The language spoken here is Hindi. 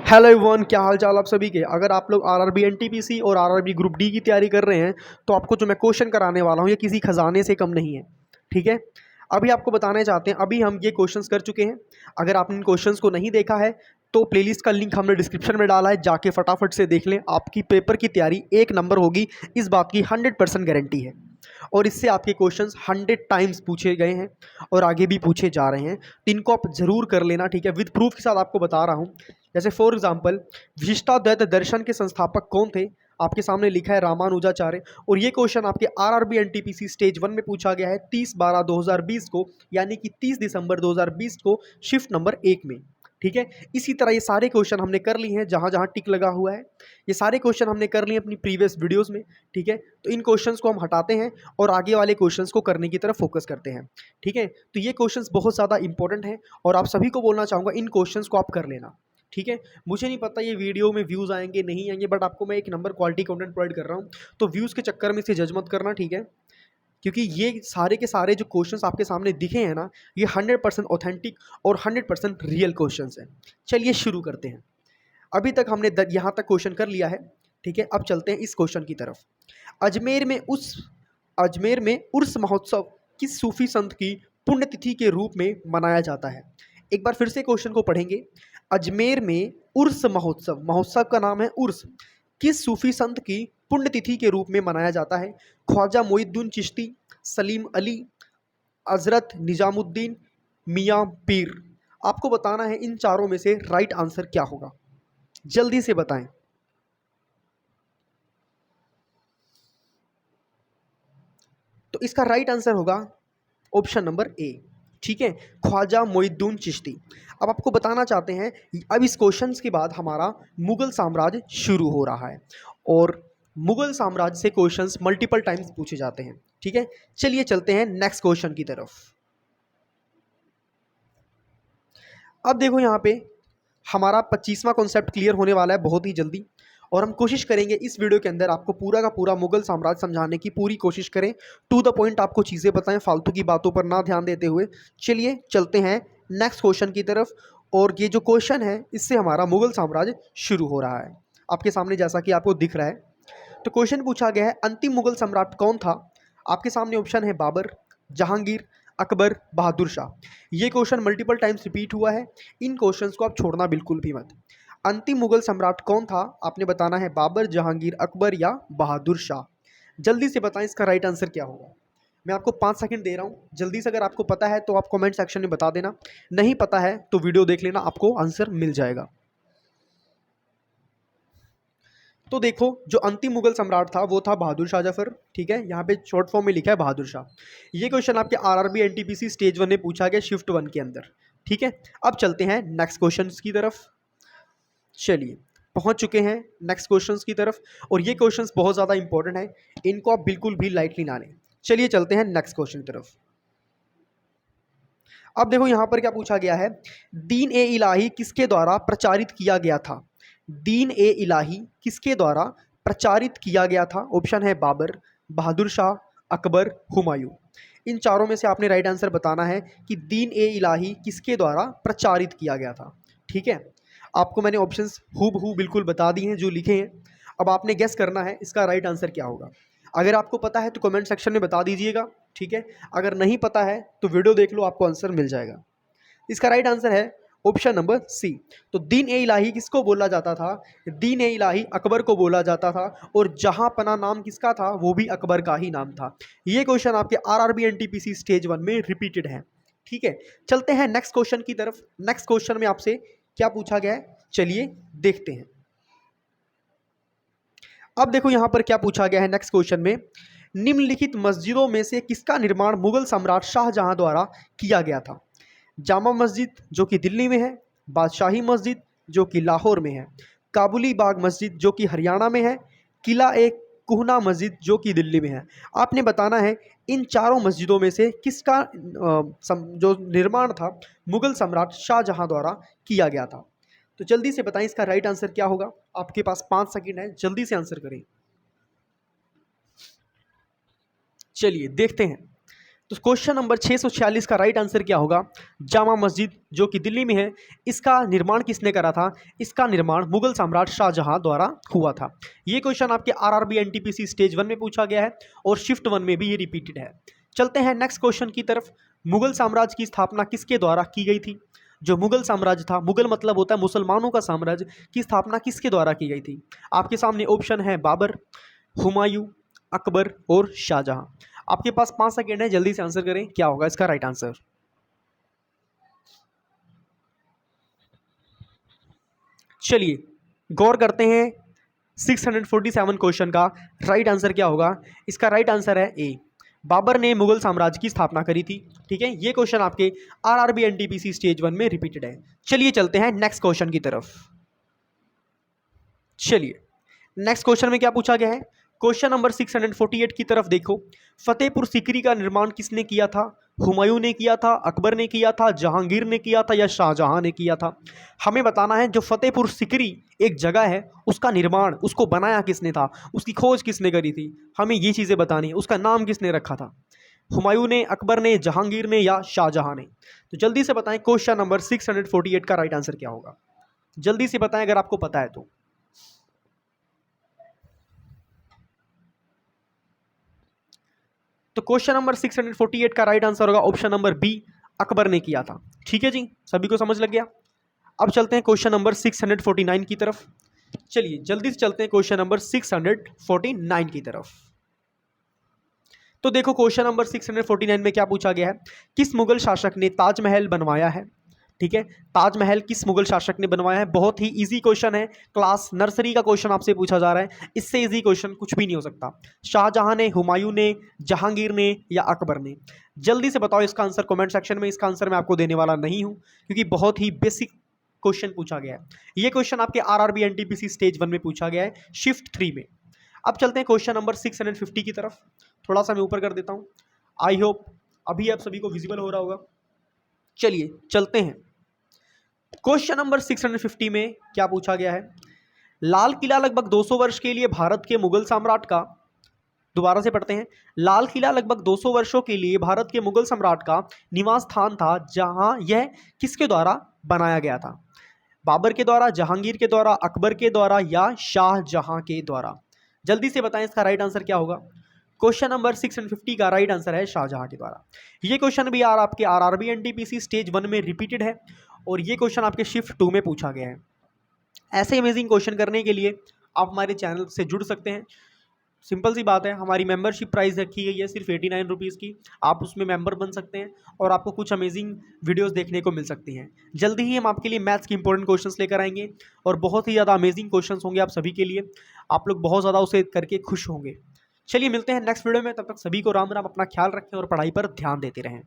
हेलो एवरीवन, क्या हाल चाल आप सभी के। अगर आप लोग आरआरबी एनटीपीसी और आरआरबी ग्रुप डी की तैयारी कर रहे हैं तो आपको जो मैं क्वेश्चन कराने वाला हूँ ये किसी खजाने से कम नहीं है। ठीक है, अभी आपको बताने चाहते हैं, अभी हम ये क्वेश्चंस कर चुके हैं। अगर आपने इन क्वेश्चंस को नहीं देखा है तो प्लेलिस्ट का लिंक हमने डिस्क्रिप्शन में डाला है, जाके फटाफट से देख लें। आपकी पेपर की तैयारी एक नंबर होगी, इस बात की 100% गारंटी है। और इससे आपके क्वेश्चंस 100 टाइम्स पूछे गए हैं और आगे भी पूछे जा रहे हैं, तो इनको आप जरूर कर लेना। ठीक है, विद प्रूफ के साथ आपको बता रहा हूँ। जैसे फॉर एग्जाम्पल, विशिष्टाद्वैत दर्शन के संस्थापक कौन थे? आपके सामने लिखा है रामानुजाचार्य। और ये क्वेश्चन आपके आरआरबी एनटीपीसी स्टेज 1 में पूछा गया है 30/12/2020 को, यानी कि 30 दिसंबर 2020 को, शिफ्ट नंबर 1 में। ठीक है, इसी तरह ये सारे क्वेश्चन हमने कर लिए हैं जहां जहां टिक लगा हुआ है। ये सारे क्वेश्चन हमने कर लिए अपनी प्रीवियस वीडियोस में। ठीक है, तो इन क्वेश्चंस को हम हटाते हैं और आगे वाले क्वेश्चंस को करने की तरफ फोकस करते हैं। ठीक है, तो ये क्वेश्चंस बहुत ज़्यादा इंपॉर्टेंट हैं और आप सभी को बोलना चाहूँगा इन क्वेश्चंस को आप कर लेना। ठीक है, मुझे नहीं पता ये वीडियो में व्यूज़ आएंगे नहीं आएंगे, बट आपको मैं एक नंबर क्वालिटी कंटेंट प्रोवाइड कर रहा हूँ, तो व्यूज़ के चक्कर में इसे जज मत करना। ठीक है, क्योंकि ये सारे के सारे जो क्वेश्चंस आपके सामने दिखे हैं ना, ये 100% ऑथेंटिक और 100% रियल क्वेश्चंस हैं। चलिए शुरू करते हैं। अभी तक हमने यहाँ तक क्वेश्चन कर लिया है। ठीक है, अब चलते हैं इस क्वेश्चन की तरफ। अजमेर में अजमेर में उर्स महोत्सव किस सूफी संत की पुण्यतिथि के रूप में मनाया जाता है? एक बार फिर से क्वेश्चन को पढ़ेंगे। अजमेर में उर्स महोत्सव, महोत्सव का नाम है उर्स, किस सूफी संत की पुण्यतिथि के रूप में मनाया जाता है? ख्वाजा मोइनुद्दीन चिश्ती, सलीम अली, हजरत निजामुद्दीन, मियाँ पीर। आपको बताना है इन चारों में से राइट आंसर क्या होगा, जल्दी से बताएं। तो इसका राइट आंसर होगा ऑप्शन नंबर ए। ठीक है, ख्वाजा मोइनुद्दीन चिश्ती। अब आपको बताना चाहते हैं, अब इस क्वेश्चन के बाद हमारा मुगल साम्राज्य शुरू हो रहा है और मुगल साम्राज्य से क्वेश्चंस मल्टीपल टाइम्स पूछे जाते हैं। ठीक है, चलिए चलते हैं नेक्स्ट क्वेश्चन की तरफ। अब देखो यहाँ पे हमारा 25वां कॉन्सेप्ट क्लियर होने वाला है बहुत ही जल्दी, और हम कोशिश करेंगे इस वीडियो के अंदर आपको पूरा का पूरा मुगल साम्राज्य समझाने की पूरी कोशिश करें। टू द पॉइंट आपको चीज़ें बताएं, फालतू की बातों पर ना ध्यान देते हुए। चलिए चलते हैं नेक्स्ट क्वेश्चन की तरफ। और ये जो क्वेश्चन है इससे हमारा मुगल साम्राज्य शुरू हो रहा है आपके सामने, जैसा कि आपको दिख रहा है। तो क्वेश्चन पूछा गया है, अंतिम मुगल सम्राट कौन था? आपके सामने ऑप्शन है बाबर, जहांगीर, अकबर, बहादुर शाह। ये क्वेश्चन मल्टीपल टाइम्स रिपीट हुआ है, इन क्वेश्चंस को आप छोड़ना बिल्कुल भी मत। अंतिम मुगल सम्राट कौन था? आपने बताना है बाबर, जहांगीर, अकबर या बहादुर शाह। जल्दी से बताएं इसका राइट आंसर क्या होगा। मैं आपको 5 सेकंड दे रहा हूं, जल्दी से। अगर आपको पता है तो आप कमेंट सेक्शन में बता देना, नहीं पता है तो वीडियो देख लेना, आपको आंसर मिल जाएगा। तो देखो, जो अंतिम मुगल सम्राट था वो था बहादुर शाह जफर। ठीक है, यहाँ पे शॉर्ट फॉर्म में लिखा है बहादुर शाह। ये क्वेश्चन आपके आरआरबी एनटीपीसी स्टेज 1 में पूछा गया, शिफ्ट 1 के अंदर। ठीक है, अब चलते हैं नेक्स्ट क्वेश्चन की तरफ। चलिए पहुंच चुके हैं नेक्स्ट क्वेश्चंस की तरफ, और ये क्वेश्चंस बहुत ज़्यादा इंपॉर्टेंट है, इनको आप बिल्कुल भी लाइटली ना लें। चलिए चलते हैं नेक्स्ट क्वेश्चन की तरफ। अब देखो यहाँ पर क्या पूछा गया है, दीन ए इलाही किसके द्वारा प्रचारित किया गया था? दीन ए इलाही किसके द्वारा प्रचारित किया गया था? ऑप्शन है बाबर, बहादुर शाह, अकबर, हुमायूं। इन चारों में से आपने राइट आंसर बताना है कि दीन ए इलाही किसके द्वारा प्रचारित किया गया था। ठीक है, आपको मैंने ऑप्शंस हूबहू बिल्कुल बता दिए हैं जो लिखे हैं। अब आपने गेस करना है इसका राइट आंसर क्या होगा। अगर आपको पता है तो कमेंट सेक्शन में बता दीजिएगा। ठीक है, अगर नहीं पता है तो वीडियो देख लो, आपको आंसर मिल जाएगा। इसका राइट आंसर है ऑप्शन नंबर सी। तो दीन ए इलाही किसको बोला जाता था? दीन ए इलाही अकबर को बोला जाता था, और जहां पना नाम किसका था? वो भी अकबर का ही नाम था। ये क्वेश्चन आपके आरआरबी एनटीपीसी स्टेज 1 में रिपीटेड है। ठीक है, चलते हैं नेक्स्ट क्वेश्चन की तरफ। नेक्स्ट क्वेश्चन में आपसे क्या पूछा गया है, चलिए देखते हैं। अब देखो यहां पर क्या पूछा गया है नेक्स्ट क्वेश्चन में, निम्नलिखित मस्जिदों में से किसका निर्माण मुगल सम्राट शाहजहां द्वारा किया गया था? जामा मस्जिद जो कि दिल्ली में है, बादशाही मस्जिद जो कि लाहौर में है, काबुली बाग मस्जिद जो कि हरियाणा में है, किला एक कुहना मस्जिद जो कि दिल्ली में है। आपने बताना है इन चारों मस्जिदों में से किसका जो निर्माण था मुगल सम्राट शाहजहां द्वारा किया गया था। तो जल्दी से बताएं इसका राइट आंसर क्या होगा। आपके पास 5 सेकंड है, जल्दी से आंसर करें। चलिए देखते हैं। तो क्वेश्चन नंबर 646 का राइट आंसर क्या होगा? जामा मस्जिद जो कि दिल्ली में है, इसका निर्माण किसने करा था? इसका निर्माण मुगल सम्राट शाहजहां द्वारा हुआ था। ये क्वेश्चन आपके आरआरबी एनटीपीसी स्टेज 1 में पूछा गया है और शिफ्ट 1 में भी ये रिपीटेड है। चलते हैं नेक्स्ट क्वेश्चन की तरफ। मुगल साम्राज्य की स्थापना किसके द्वारा की गई थी? जो मुगल साम्राज्य था, मुगल मतलब होता है मुसलमानों का साम्राज्य, की स्थापना किसके द्वारा की गई थी? आपके सामने ऑप्शन है बाबर, हुमायूं, अकबर और शाहजहां। आपके पास 5 सेकेंड है, जल्दी से आंसर करें, क्या होगा इसका राइट आंसर? चलिए गौर करते हैं 647 क्वेश्चन का राइट आंसर क्या होगा? इसका राइट आंसर है ए, बाबर ने मुगल साम्राज्य की स्थापना करी थी। ठीक है, ये क्वेश्चन आपके आरआरबी एनटीपीसी स्टेज 1 में रिपीटेड है। चलिए चलते हैं नेक्स्ट क्वेश्चन की तरफ। चलिए नेक्स्ट क्वेश्चन में क्या पूछा गया है? क्वेश्चन नंबर 648 की तरफ देखो। फतेहपुर सीकरी का निर्माण किसने किया था? हुमायूं ने किया था, अकबर ने किया था, जहांगीर ने किया था या शाहजहां ने किया था? हमें बताना है जो फतेहपुर सीकरी एक जगह है, उसका निर्माण, उसको बनाया किसने था, उसकी खोज किसने करी थी, हमें ये चीज़ें बतानी है। उसका नाम किसने रखा था? हुमायूं ने, अकबर ने, जहांगीर ने या शाहजहां ने? तो जल्दी से बताएं क्वेश्चन नंबर 648 का राइट आंसर क्या होगा? जल्दी से बताएं अगर आपको पता है तो। तो क्वेश्चन नंबर 648 का राइट आंसर होगा ऑप्शन नंबर बी, अकबर ने किया था। ठीक है जी, सभी को समझ लग गया? अब चलते हैं क्वेश्चन नंबर 649 की तरफ। चलिए जल्दी से चलते हैं क्वेश्चन नंबर 649 की तरफ। तो देखो क्वेश्चन नंबर 649 में क्या पूछा गया है? किस मुगल शासक ने ताजमहल बनवाया है? ठीक है, ताजमहल किस मुगल शासक ने बनवाया है? बहुत ही इजी क्वेश्चन है, क्लास नर्सरी का क्वेश्चन आपसे पूछा जा रहा है, इससे इजी क्वेश्चन कुछ भी नहीं हो सकता। शाहजहां ने, हुमायूं ने, जहांगीर ने या अकबर ने? जल्दी से बताओ इसका आंसर कमेंट सेक्शन में। इसका आंसर मैं आपको देने वाला नहीं हूं क्योंकि बहुत ही बेसिक क्वेश्चन पूछा गया है। ये क्वेश्चन आपके आरआरबी एनटीपीसी स्टेज 1 में पूछा गया है, शिफ्ट 3 में। अब चलते हैं क्वेश्चन नंबर 650 की तरफ। थोड़ा सा मैं ऊपर कर देता हूं, आई होप अभी आप सभी को विजिबल हो रहा होगा। चलिए चलते हैं क्वेश्चन नंबर 650 में क्या पूछा गया है? लाल किला लगभग 200 वर्ष के लिए भारत के मुगल सम्राट का, दोबारा से पढ़ते हैं, लाल किला लगभग 200 वर्षों के लिए भारत के मुगल सम्राट का निवास स्थान था, जहां यह किसके द्वारा बनाया गया था? बाबर के द्वारा, जहांगीर के द्वारा, अकबर के द्वारा या शाहजहां के द्वारा? जल्दी से बताएं इसका राइट आंसर क्या होगा? क्वेश्चन नंबर 650 का राइट आंसर है शाहजहां के द्वारा। ये क्वेश्चन भी आपके आरआरबी एनटीपीसी स्टेज 1 में रिपीटेड है और ये क्वेश्चन आपके शिफ्ट 2 में पूछा गया है। ऐसे अमेजिंग क्वेश्चन करने के लिए आप हमारे चैनल से जुड़ सकते हैं। सिंपल सी बात है, हमारी मेंबरशिप प्राइस रखी गई है सिर्फ 89 रुपीज़ की। आप उसमें मेंबर बन सकते हैं और आपको कुछ अमेजिंग वीडियोस देखने को मिल सकती हैं। जल्दी ही हम आपके लिए मैथ्स के इंपॉर्टेंट क्वेश्चंस लेकर आएंगे और बहुत ही ज़्यादा अमेजिंग क्वेश्चंस होंगे आप सभी के लिए। आप लोग बहुत ज़्यादा उसे करके खुश होंगे। चलिए मिलते हैं नेक्स्ट वीडियो में, तब तक सभी को राम राम, अपना ख्याल रखें और पढ़ाई पर ध्यान देते रहें।